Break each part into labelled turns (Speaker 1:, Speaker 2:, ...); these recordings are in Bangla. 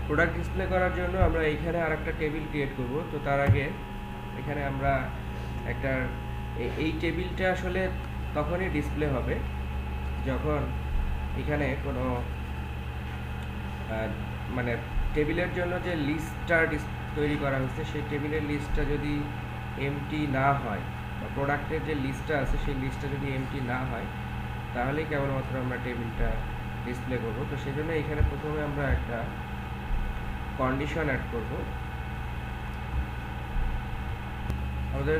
Speaker 1: প্রোডাক্ট ডিসপ্লে করার জন্য আমরা এখানে আরেকটা টেবিল ক্রিয়েট করব। তো তার আগে এখানে আমরা একটা এই টেবিলটা আসলে তখনই ডিসপ্লে হবে যখন এখানে কোনো মানে টেবিলের জন্য যে লিস্টটা তৈরি করা হচ্ছে সেই টেবিলের লিস্টটা যদি এমটি না হয় বা প্রোডাক্টের যে লিস্টটা আছে সেই লিস্টটা যদি এমটি না হয় তাহলেই কেবলমাত্র আমরা টেবিলটা ডিসপ্লে করব। তো সেই জন্য এখানে প্রথমে আমরা একটা কন্ডিশন অ্যাড করব। আমাদের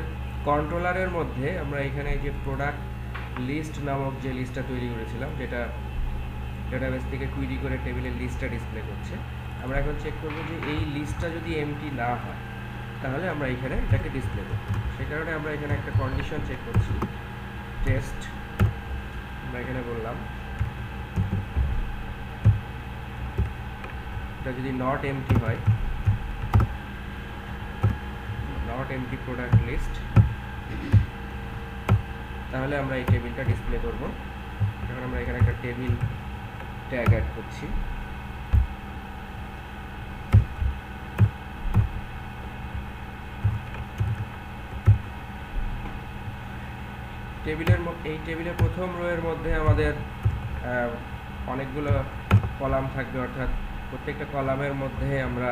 Speaker 1: কন্ট্রোলারের মধ্যে আমরা এখানে যে প্রোডাক্ট লিস্ট নামক যে লিস্টটা তৈরি করেছিলাম, যেটা ডেটাবেস থেকে কুইরি করে টেবিলের লিস্টটা ডিসপ্লে করছে, আমরা এখন চেক করব যে এই লিস্টটা যদি এমটি না হয় তাহলে আমরা এখানে এটাকে ডিসপ্লে করব। সেই কারণে আমরা এখানে একটা কন্ডিশন চেক করছি, টেস্ট। আমরা এখানে বললাম এটা যদি নট এমটি হয়, নট এমটি প্রোডাক্ট লিস্ট, তাহলে আমরা এই টেবিলটা ডিসপ্লে করব। এখন আমরা এখানে একটা টেবিল ট্যাগ অ্যাড করছি। এই টেবিলের প্রথম রোয়ের মধ্যে আমাদের অনেকগুলো কলাম থাকবে, অর্থাৎ প্রত্যেকটা কলামের মধ্যে আমরা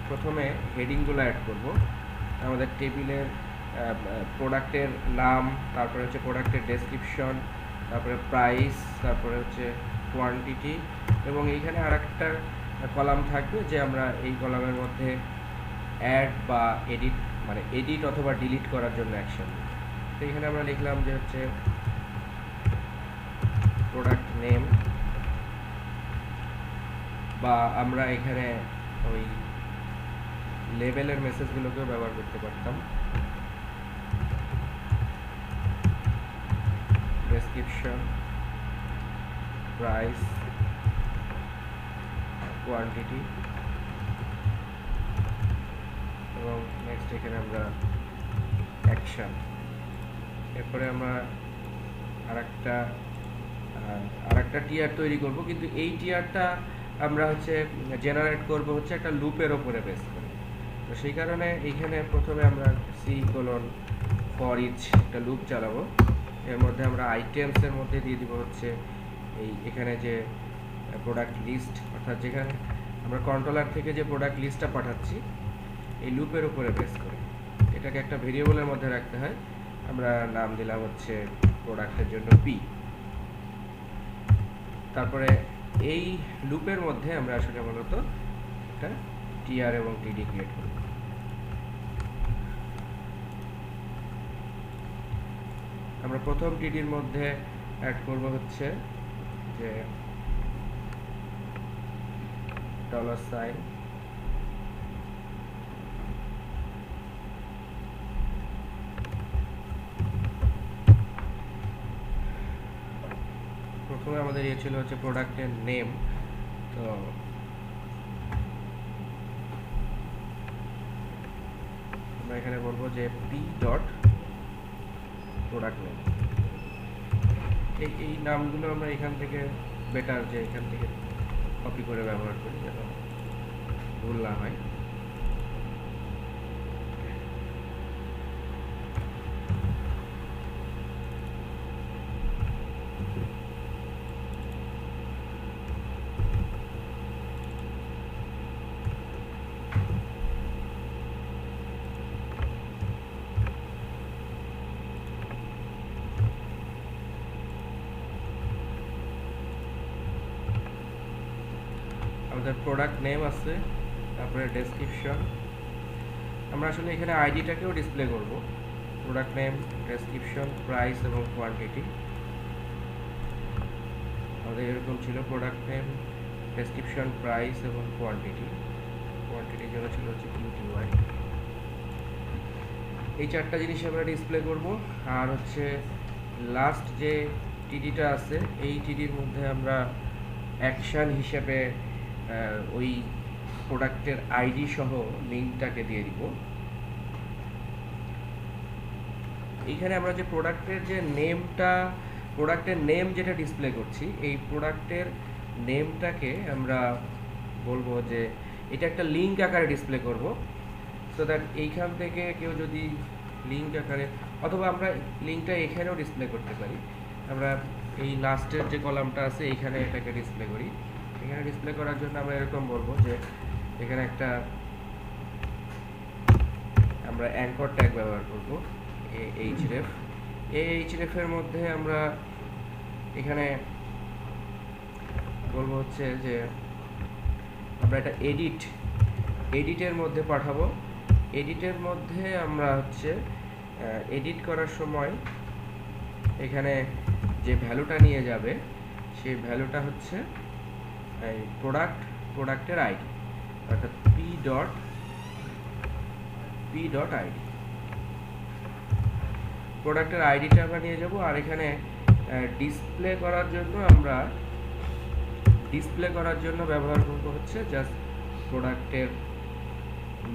Speaker 1: প্রথমে হেডিংগুলো অ্যাড করব। আমাদের টেবিলের প্রোডাক্টের নাম, তারপরে হচ্ছে প্রোডাক্টের ডেসক্রিপশন, তারপরে প্রাইস, তারপরে হচ্ছে কোয়ান্টিটি, এবং এইখানে আরেকটা কলাম থাকবে যে আমরা এই কলামের মধ্যে অ্যাড বা এডিট, মানে এডিট অথবা ডিলিট করার জন্য অ্যাকশন। তো এখানে আমরা লিখলাম যে হচ্ছে প্রোডাক্ট নেম, বা আমরা এখানে ওই লেবেলের মেসেজগুলোকেও ব্যবহার করতে পারতাম। ডেসক্রিপশন, প্রাইস, কোয়ান্টিটি, এবং নেক্সট এখানে আমরা অ্যাকশন। এরপরে আমরা আরেকটা টিয়ার তৈরি করব, কিন্তু এই টিয়ারটা আমরা হচ্ছে জেনারেট করব হচ্ছে একটা লুপের ওপরে বেস করে। তো সেই কারণে এইখানে প্রথমে আমরা ফর ইচ একটা লুপ চালাবো। এর মধ্যে আমরা আইটেমসের মধ্যে দিয়ে দিব হচ্ছে এখানে যে প্রোডাক্ট লিস্ট, অর্থাৎ যেখানে আমরা কন্ট্রোলার থেকে যে প্রোডাক্ট লিস্টটা পাঠাচ্ছি এই লুপের উপরে বেস করে এটাকে একটা ভেরিয়েবলের মধ্যে রাখতে হয়। আমরা নাম দিলাম হচ্ছে প্রোডাক্টের জন্য পি। তারপরে এই লুপের মধ্যে আমরা আসলে মূলত একটা টিআর এবং টিডি ক্রিয়েট করব। আমরা প্রথম টিডির মধ্যে অ্যাড করব হচ্ছে যে $, প্রথমে আমাদের ছিল হচ্ছে প্রোডাক্টের নেম। তো আমরা এখানে বলবো যে p.product নেম। এই নামগুলো আমরা এখান থেকে বেটার যে এখান থেকে কপি করে ব্যবহার করি যেন ভুল না হয়। আমাদের প্রোডাক্ট নেম আছে, তারপরে ডেসক্রিপশন। আমরা আসলে এখানে আইডিটাকেও ডিসপ্লে করব। প্রোডাক্ট নেম, ডেসক্রিপশন, প্রাইস এবং কোয়ান্টিটি। আমাদের এরকম ছিল প্রোডাক্ট নেম, ডেসক্রিপশন, প্রাইস এবং কোয়ান্টিটি। কোয়ান্টিটির জন্য ছিল হচ্ছে QTY। এই চারটা জিনিস আমরা ডিসপ্লে করব। আর হচ্ছে লাস্ট যে টিডিটা আছে এই টিডির মধ্যে আমরা অ্যাকশন হিসেবে ওই প্রোডাক্টের আইডি সহ লিঙ্কটাকে দিয়ে দিব। এইখানে আমরা যে প্রোডাক্টের নেম যেটা ডিসপ্লে করছি, এই প্রোডাক্টের নেমটাকে আমরা বলবো যে এটা একটা লিঙ্ক আকারে ডিসপ্লে করব, সো দ্যাট এইখান থেকে কেউ যদি লিঙ্ক আকারে, অথবা আমরা লিঙ্কটা এখানেও ডিসপ্লে করতে পারি। আমরা এই লাস্টের যে কলামটা আছে এইখানে এটাকে ডিসপ্লে করি। এখানে ডিসপ্লে করার জন্য আমরা এরকম বলবো যে এখানে একটা আমরা অ্যাঙ্কর ট্যাগ ব্যবহার করব, href। href এর মধ্যে আমরা এখানে বলবো হচ্ছে যে আমরা এটা এডিটের মধ্যে পাঠাবো। এডিটের মধ্যে আমরা হচ্ছে এডিট করার সময় এখানে যে ভ্যালুটা নিয়ে যাবে সেই ভ্যালুটা হচ্ছে এই প্রোডাক্টের আইডি, অর্থাৎ p.id প্রোডাক্টের আইডিটা আমরা নিয়ে যাব। আর এখানে ডিসপ্লে করার জন্য ব্যবহার করব হচ্ছে জাস্ট প্রোডাক্টের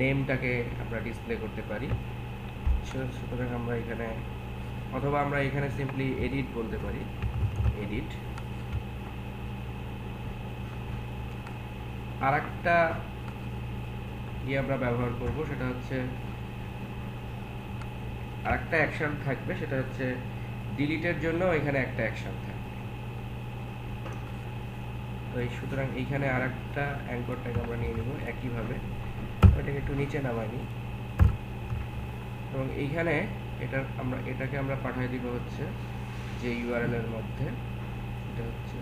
Speaker 1: নেমটাকে আমরা ডিসপ্লে করতে পারি। সুতরাং আমরা এখানে, অথবা আমরা এখানে সিম্পলি এডিট বলতে পারি, এডিট। আর একটা আমরা ব্যবহার করব, সেটা হচ্ছে আরেকটা অ্যাকশন থাকবে, সেটা হচ্ছে ডিলিটের জন্য এখানে একটা অ্যাকশন থাকবে। তো সুতরাং এইখানে আরেকটা অ্যাঙ্কর ট্যাগ আমরা নিয়ে নেব একইভাবে, এটাকে একটু নিচে নামাই নিই, এবং এইখানে এটাকে আমরা পাঠিয়ে দিব হচ্ছে যে ইউআরএল এর মধ্যে। এটা হচ্ছে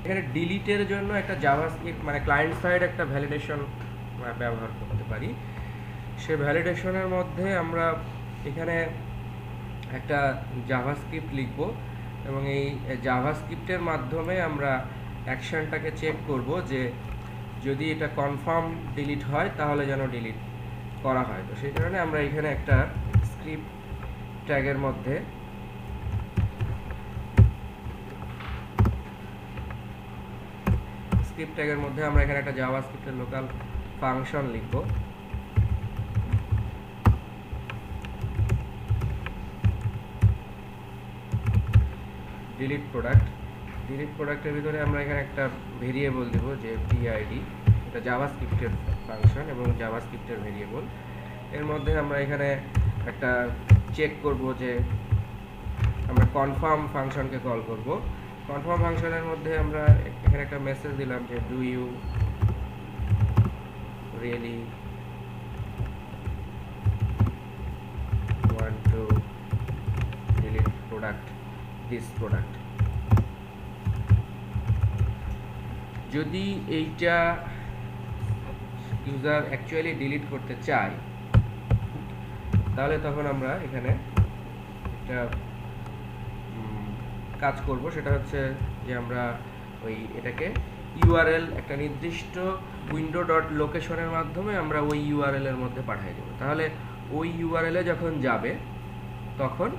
Speaker 1: এখানে ডিলিটের জন্য একটা জাভাস্ক্রিপ্ট মানে ক্লায়েন্ট সাইড একটা ভ্যালিডেশন ব্যবহার করতে পারি। সে ভ্যালিডেশনের মধ্যে আমরা এখানে একটা জাভাস্ক্রিপ্ট লিখব, এবং এই জাভাস্ক্রিপ্টের মাধ্যমে আমরা অ্যাকশনটাকে চেক করব যে যদি এটা কনফার্ম ডিলিট হয় তাহলে যেন ডিলিট করা হয়। তো সেই কারণে আমরা এখানে একটা স্ক্রিপ্ট ট্যাগের মধ্যে আমরা এখানে একটা জাভাস্ক্রিপ্টের লোকাল ফাংশন লিখব। ডিলিট প্রোডাক্টের ভিতরে আমরা এখানে একটা ভেরিয়েবল দেব যে PID, এটা জাভাস্ক্রিপ্টের ফাংশন এবং জাভাস্ক্রিপ্টের ভেরিয়েবল। এর মধ্যে আমরা এখানে একটা চেক করব যে আমরা কনফার্ম ফাংশনকে কল করব। কনফার্ম ফাংশনের মধ্যে আমরা এখানে একটা মেসেজ দিলাম যে do you really want to delete this product. যদি এইটা ইউজার অ্যাকচুয়ালি ডিলিট করতে চায় তাহলে তখন আমরা এখানে একটা কাজ করব, সেটা হচ্ছে যে আমরা এটাকে ইউআরএল একটা নির্দিষ্ট window.location-এর মাধ্যমে আমরা ওই ইউআরএল এর মধ্যে পাঠিয়ে দেব। তাহলে ওই ইউআরএল-এ যখন যাবে তখন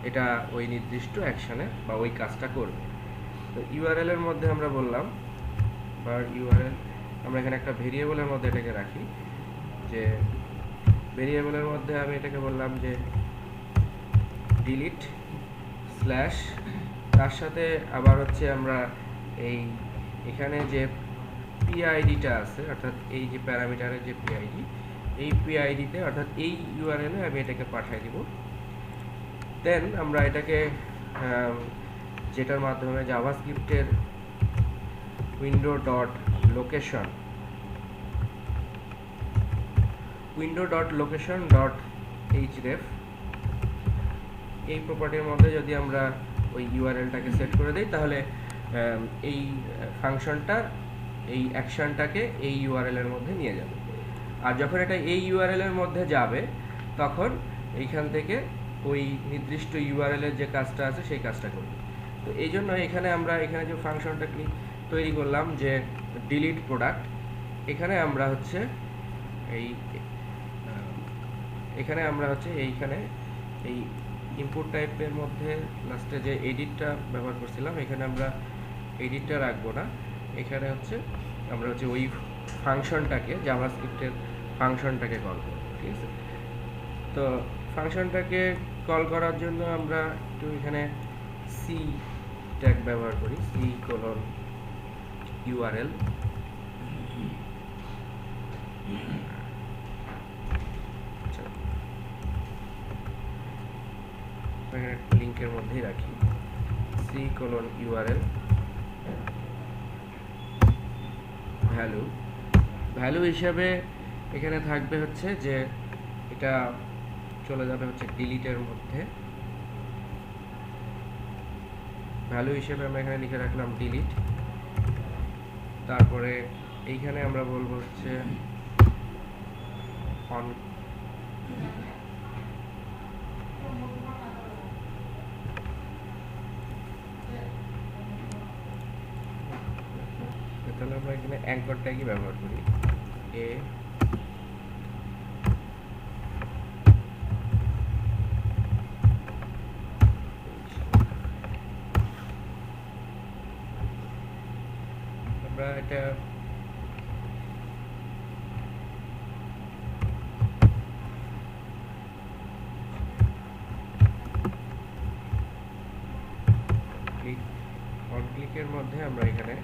Speaker 1: এটা ওই নির্দিষ্ট অ্যাকশনে বা ওই কাজটা করবে। তো ইউআরএল এর মধ্যে আমরা বললাম বা ইউআরএল আমরা এখানে একটা ভেরিয়েবলের মধ্যে এটাকে রাখি, যে ভেরিয়েবলের মধ্যে আমি এটাকে বললাম যে ডিলিট স্ল্যাশ, তার সাথে আবার হচ্ছে আমরা এখানে যে PID-টা আছে, অর্থাৎ এই যে প্যারামিটারের যে PID, এই PID-তে অর্থাৎ এই ইউআরএল-এ আমি এটাকে পাঠিয়ে দিব। দেন আমরা এটাকে যেটার মাধ্যমে জাভাস্ক্রিপ্টের window.location.href এই প্রপার্টির মধ্যে যদি আমরা ওই ইউআরএলটাকে সেট করে দেই তাহলে এই ফাংশনটা এই অ্যাকশনটাকে এই ইউআরএল এর মধ্যে নিয়ে যাবে। আর যখন এটা এই ইউআরএল এর মধ্যে যাবে তখন এইখান থেকে ওই নির্দিষ্ট ইউআরএল এর যে কাজটা আছে সেই কাজটা করবে। তো এই জন্য এখানে যে ফাংশনটা তৈরি করলাম যে ডিলিট প্রোডাক্ট, এখানে আমরা হচ্ছে এইখানে এই ইনপুট টাইপের মধ্যে লাস্টে যে এডিটটা ব্যবহার করছিলাম এখানে আমরা এডিটটা রাখবো না, এখানে হচ্ছে আমরা ওই ফাংশনটাকে জাভাস্ক্রিপ্টের ফাংশনটাকে কল করব। ঠিক আছে, তো ফাংশনটাকে কল করার জন্য আমরা একটু এখানে সি ট্যাগ ব্যবহার করি, ইউআরএল, লিঙ্কের মধ্যেই রাখি c:\url ভ্যালু হিসাবে এখানে থাকবে হচ্ছে যে এটা চলে যাবে হচ্ছে ডিলিটের মধ্যে। ভ্যালু হিসেবে আমরা এখানে লিখে রাখলাম ডিলিট। তারপরে এইখানে আমরা বলবো হচ্ছে অন তাহলে আমরা এখানে অ্যাঙ্কর ট্যাগই ব্যবহার করি। আমরা এটা অন ক্লিকের মধ্যে আমরা এখানে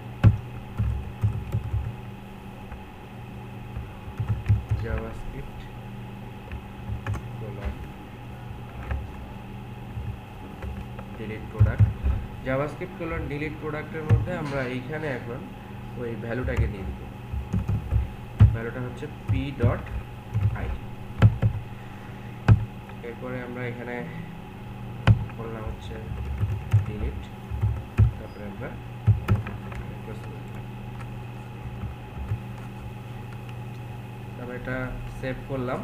Speaker 1: JavaScript delete product, JavaScript delete প্রোডাক্টের মধ্যে আমরা এইখানে এখন ওই ভ্যালুটাকে দিয়ে দিব। ভ্যালুটা হচ্ছে p.id। এরপরে আমরা এখানে বললাম হচ্ছে ডিলিট, তারপরে আমরা এটা সেভ করলাম।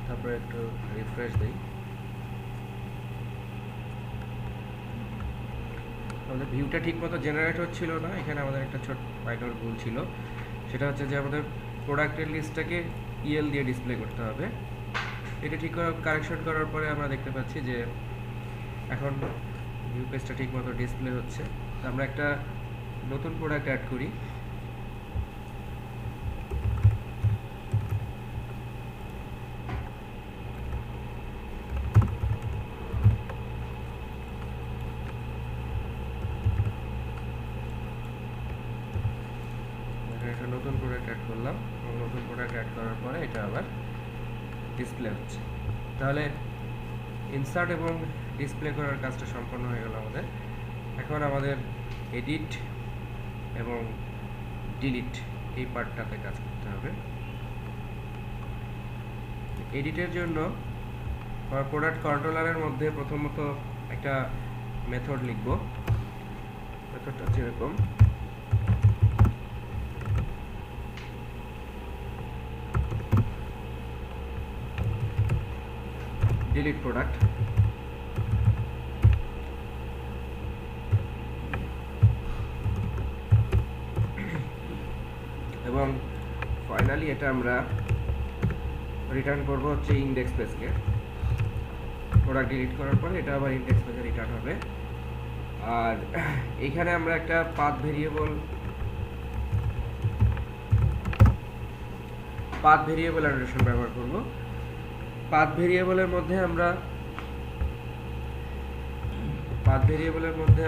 Speaker 1: তারপরে একটু রিফ্রেশ দিই। আমাদের ভিউটা ঠিকমতো জেনারেট হচ্ছিল না, এখানে আমাদের একটা ছোট মাইনর ভুল ছিল। সেটা হচ্ছে যে আমাদের প্রোডাক্টের লিস্টটাকে ইএল দিয়ে ডিসপ্লে করতে হবে। এটা ঠিক কারেকশন করার পরে আমরা দেখতে পাচ্ছি যে এখন ভিউ পেজটা ঠিকমতো ডিসপ্লে হচ্ছে। তো আমরা একটা নতুন প্রোডাক্ট অ্যাড করি। একটা নতুন প্রোডাক্ট অ্যাড করলাম এবং নতুন প্রোডাক্ট অ্যাড করার পরে এটা আবার ডিসপ্লে হচ্ছে। তাহলে ইনসার্ট এবং ডিসপ্লে করার কাজটা সম্পন্ন হয়ে গেল আমাদের। এখন আমাদের এডিট এবং ডিলিট এই পার্টটাতে কাজ করতে হবে। এডিটের জন্য আমার প্রোডাক্ট কন্ট্রোলারের মধ্যে প্রথমত একটা মেথড লিখব। মেথডটা হচ্ছে এরকম, ডিলিট প্রোডাক্ট। এবং ফাইনালি এটা আমরা রিটার্ন করব হচ্ছে ইনডেক্স পেজকে। প্রোডাক্ট ডিলিট করার পরে এটা আবার ইনডেক্স পেজে রিটার্ন হবে। আর এখানে আমরা একটা পাথ ভেরিয়েবল অ্যানোটেশন ব্যবহার করব। পাথ ভেরিয়েবলের মধ্যে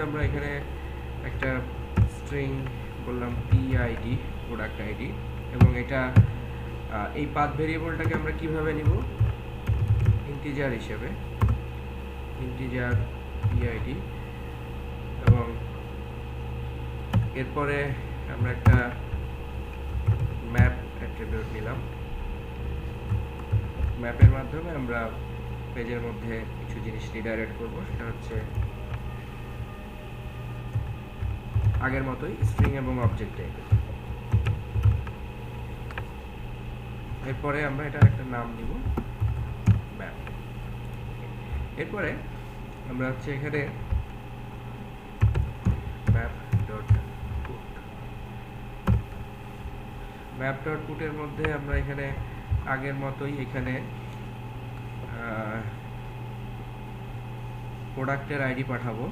Speaker 1: আমরা এখানে একটা স্ট্রিং বললাম PID, প্রোডাক্ট আইডি, এবং এটা এই পাথ ভেরিয়েবলটাকে আমরা কিভাবে নিব, ইন্টিজার হিসেবে, ইন্টিজার PID। এবং এরপরে আমরা একটা ম্যাপ অ্যাট্রিবিউট নিলাম। ম্যাপের মাধ্যমে আমরা পেজের মধ্যে কিছু জিনিস রিডাইরেক্ট করব। সেটা হচ্ছে আগের মতোই স্ট্রিং এবং অবজেক্ট টাইপের। এরপরে আমরা এটা একটা নাম দিব ম্যাপ। এরপরে আমরা হচ্ছে এখানে map.put এর মধ্যে আমরা এখানে আগের মতোই এখানে প্রোডাক্টের আইডি পাঠাবো।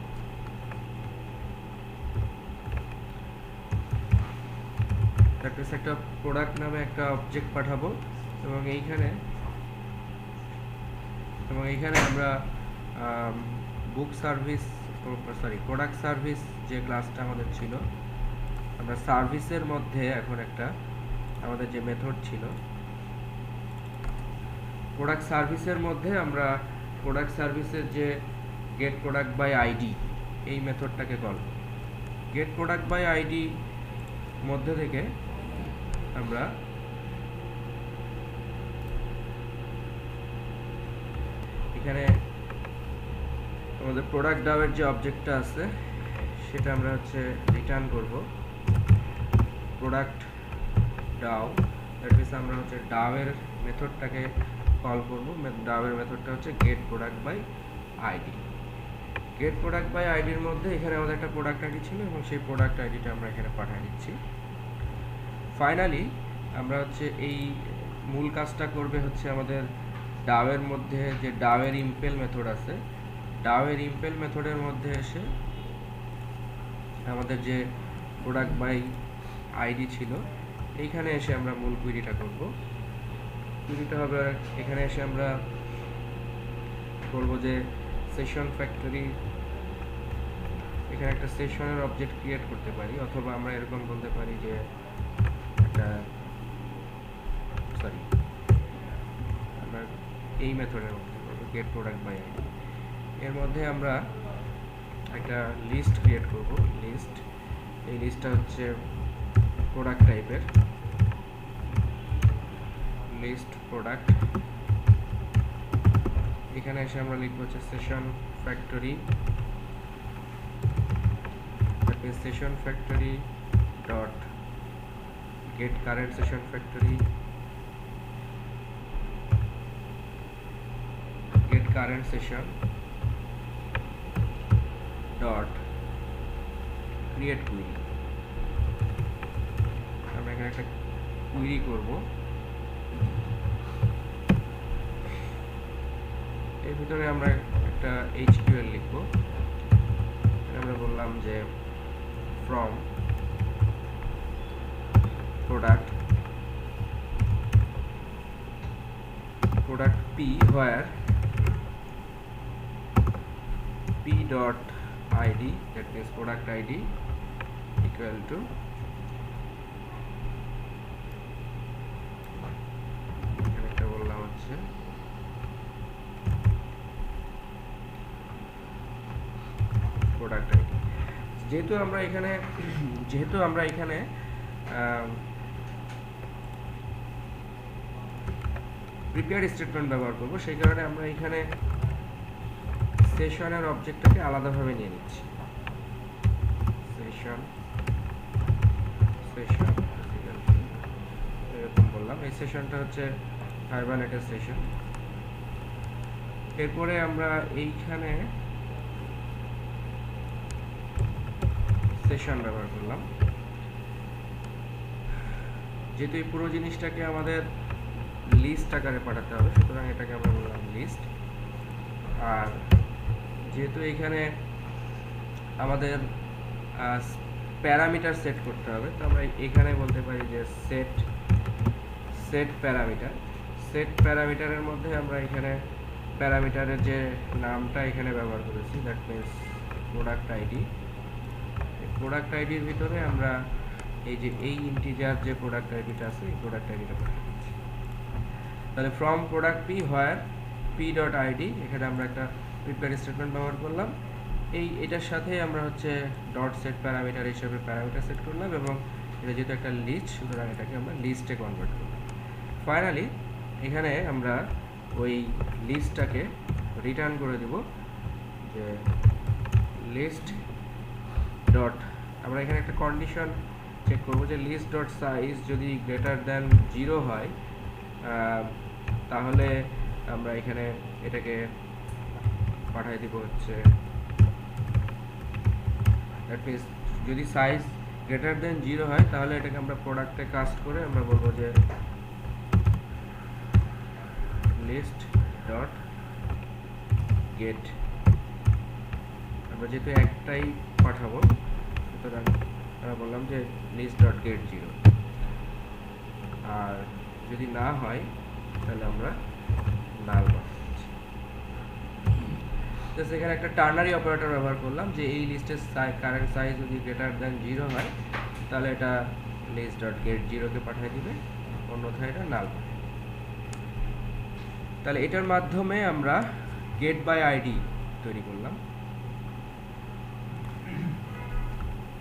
Speaker 1: তারপরে একটা প্রোডাক্ট নামে একটা অবজেক্ট পাঠাবো এবং এইখানে আমরা প্রোডাক্ট সার্ভিস যে ক্লাসটা আমাদের ছিল আমরা সার্ভিসের মধ্যে এখন একটা আমাদের যে মেথড ছিল প্রোডাক্ট সার্ভিসের মধ্যে আমরা প্রোডাক্ট সার্ভিসের যে গেট প্রোডাক্ট বাই আইডি এই মেথডটাকে কল করি। গেট প্রোডাক্ট বাই আইডি মধ্যে থেকে আমরা এখানে আমাদের প্রোডাক্ট ডাওয়ের যে অবজেক্টটা আছে সেটা আমরা হচ্ছে রিটার্ন করব প্রোডাক্ট ডাও। দ্যাট মিনস আমরা হচ্ছে ডাওয়ের মেথডটাকে কল করব। ডাওয়ের মেথডটা হচ্ছে get product by ID. Get product by আইডির মধ্যে এখানে আমাদের একটা প্রোডাক্ট আইডি ছিল এবং সেই প্রোডাক্ট আইডিটা আমরা এখানে পাঠিয়ে দিচ্ছি। ফাইনালি আমরা হচ্ছে এই মূল কাজটা করবে হচ্ছে আমাদের ডাওয়ের মধ্যে যে ডাওয়ের ইম্পেল মেথড আছে, ডাওয়ের ইম্পেল মেথডের মধ্যে এসে আমাদের যে প্রোডাক্ট বাই আইডি ছিল এইখানে এসে আমরা মূল কুইরিটা করব। কুইরিটা হবে এখানে এসে আমরা বলবো যে সেশন ফ্যাক্টরি, এখানে একটা সেশনের অবজেক্ট ক্রিয়েট করতে পারি, অথবা আমরা এরকম বলতে পারি যে একটা আমরা এই মেথডের মধ্যে করব গেট প্রোডাক্ট বাই আইডি। এর মধ্যে আমরা একটা লিস্ট ক্রিয়েট করব। লিস্ট, এই লিস্টটা হচ্ছে প্রোডাক্ট টাইপের, লিস্ট প্রোডাক্ট। এখানে এসে আমরা লিখব হচ্ছে session factory, session factory dot get current session factory, get current session dot create query. আমরা এখানে একটা কুইরি করব। এর ভিতরে আমরা একটা HQL লিখব। আমরা বললাম যে from product P where P dot ID, that means product ID equal to একটা বললাম হচ্ছে প্রোডাক্ট আইডি। যেহেতু আমরা এখানে প্রিপেয়ার স্টেটমেন্ট ব্যবহার করব, সেই কারণে আমরা এখানে সেশনের অবজেক্টটাকে আলাদাভাবে নিয়ে নিচ্ছি। সেশন এরকম বললাম, এই সেশনটা হচ্ছে হাইবারনেটের সেশন। এরপরে আমরা এইখানে সেশন ব্যবহার করলাম। যেহেতু এই পুরো জিনিসটাকে আমাদের লিস্ট আকারে পাঠাতে হবে, সুতরাং এটাকে আমরা বললাম লিস্ট। আর যেহেতু এখানে আমাদের প্যারামিটার সেট করতে হবে, তো আমরা এখানে বলতে পারি যে সেট প্যারামিটারের মধ্যে আমরা এখানে প্যারামিটারের যে নামটা এখানে ব্যবহার করেছি, that means product ID. Product আইডির ভিতরে আমরা এই ইন্টিজার যে প্রোডাক্ট আইডিটা আছে এই প্রোডাক্ট আইডিটা পাঠিয়ে দিচ্ছি। তাহলে from product P where P dot ID, এখানে আমরা একটা প্রিপেয়ার স্টেটমেন্ট ব্যবহার করলাম। এটার সাথে আমরা হচ্ছে ডট সেট প্যারামিটার হিসেবে প্যারামিটার সেট করলাম, এবং এটা যেহেতু একটা লিস্ট সুতরাং এটাকে আমরা লিস্টে কনভার্ট করলাম। ফাইনালি এখানে আমরা ওই লিস্টটাকে রিটার্ন করে দেব যে লিস্ট ডট, আমরা এখানে একটা কন্ডিশন চেক করব যে লিস্ট ডট সাইজ যদি গ্রেটার দ্যান 0 হয় তাহলে আমরা এখানে এটাকে পাঠিয়ে দিব হচ্ছে, দ্যাট মিনস যদি সাইজ গ্রেটার দ্যান 0 হয় তাহলে এটাকে আমরা প্রোডাক্টে কাস্ট করে আমরা বলবো যে লিস্ট ডট গেট। আমরা যেহেতু একটাই পাঠাবো সুতরাং আমরা বললাম যে লিস্ট ডট গেট 0, আর যদি না হয় তাহলে আমরা নাল পাঠাচ্ছি। তো সেখানে একটা টার্নারি অপারেটর ব্যবহার করলাম যে এই লিস্টের কারেন্ট সাইজ যদি গ্রেটার দ্যান 0 হয় তাহলে এটা লিস্ট ডট গেট জিরোকে পাঠিয়ে দিবে, অন্যথায় এটা নাল পাঠিয়ে দিবে। তাহলে এটার মাধ্যমে আমরা গেট বাই আইডি তৈরি করলাম।